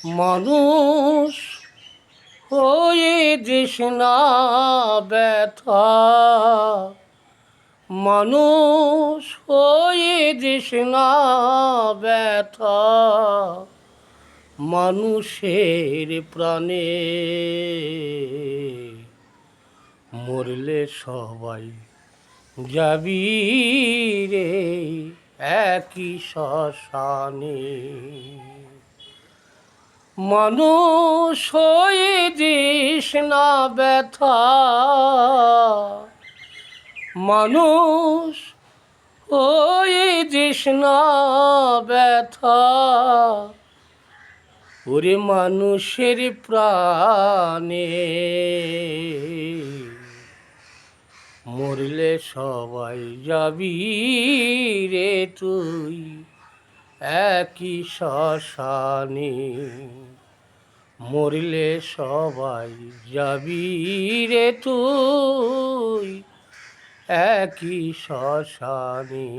মানুষ হয়ে দিস না ব্যথা, মানুষ হয়ে দিস না ব্যথা, মানুষের প্রাণে মরলে সবাই যাবি রে একই শ্মশানে। মানুষ হয়ে দিস না ব্যথা, মানুষ হয়ে দিস না ব্যথা, ওরে মানুষের প্রাণে মরলে সবাই যাবি রে তুই একই শ্মশানে। মরলে সবাই যাবি রে তুই একই শ্মশানে।